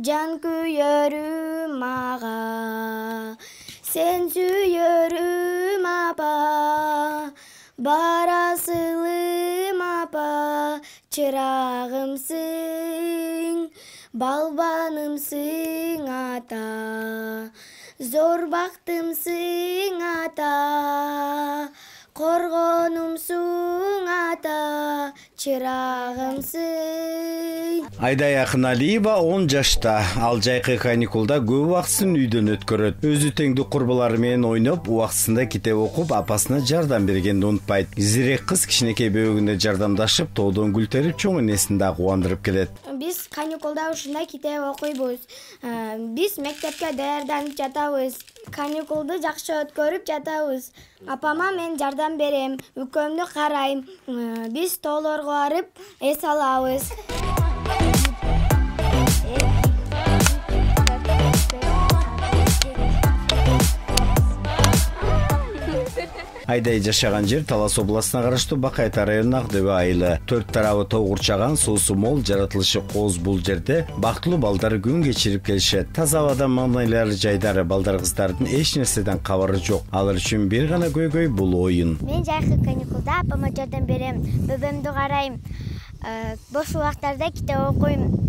Can kuyarım ağa, sen süyörüm apa, barasılım apa, çırağımsın, balbanımsın ata, zor baktımsın ata, korgonumsun ata, çırağımsın. Айдай Акыналиева 10 жашта. Ал жайкы каникулда көп убактысын үйдөн өткөрөт. Өзү теңдүү курбулары менен ойноп, убактысында китеп окуп, апасына жардам бергенди унутпайт. Изирек кыз кичинекей бөбөгүнө жардамдашып, тоодон гүл терип, чоң энесин да кубандырып келет. Биз каникулда ушундай китеп окуйбуз. Биз мектепке даярданып жатабыз. Каникулду жакшы өткөрүп жатабыз. Апама мен жардам берем, үкөмдү карайм. Биз тоолорго барып, эс алабыз. Айдай жашаган жер Талас областына караштуу Бакайта районунун Акдөбө айылы. Төрт тарабы тоо курчаган, суусу мол, жаратылышы кооз бул жерде бактылуу балдар күн кечирип келишет. Таза абадан маңайлары жайдары балдар кыздардын эч нерседен кабары жок. Алар үчүн бир гана көйгөй бул оюн. Мен жайкы каникулда апама жардам берем, бөбөмдү карайм. Бош убактарда китеп окуйм.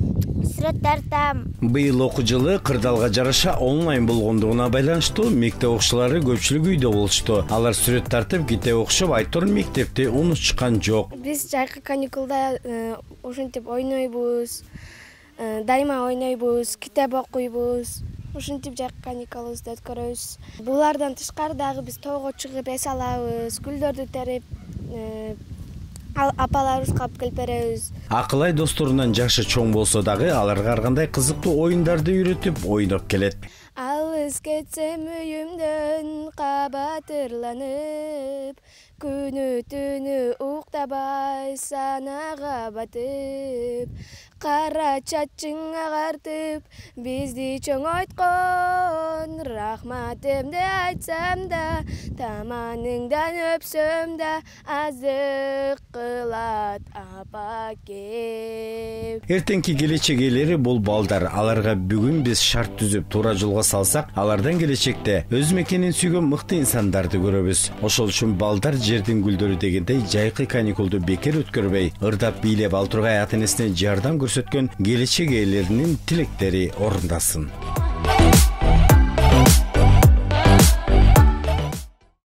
Сүрөт тартам. Быйыл окуу жылы кырдаалга жараша онлайн болгондугуна байланыштуу мектеп окуучулары көпчүлүк үйдө болушту. Алар сүрөт тартып, китеп окушуп, айтор мектепти унутушкан жок. Биз жайкы каникулда ушинтип ойнойбуз. Дайыма ойнойбуз, китеп окуйбуз. Ушинтип жайкы каникулубузду өткөрөбүз. Булардан тышкары дагы биз тоого чыгып эс алабыз, гүлдөрдү терип, апаларыбызга алып келип беребиз. Акылай досторунан жашы чоң болсо дагы аларга ар кандай кызыктуу оюндарды үйрөтүп, ойноп келет. Алыс кетсем үйүмдөн кабатырланып, күнү түнү уктабай санага батып, кара чачың агартып, бизди чоңойткон, рахматымды айтсам да, таманыңдан өпсөм да, азык кылат апа кеп. Эртеңки келечек ээлери бул балдар. Аларга бүгүн биз шарт түзүп туура жолго салсак, алардан келечекте өз мекенин сүйгөн мыкты инсандарды көрөбүз. Ошол үчүн балдар жердин гүлдөрү дегендей жайкы каникулду бекер өткөрбөй, ырдап бийлеп ал тургай ата энесине жардам көрсөткөн келечек ээлеринин тилектери орундасын.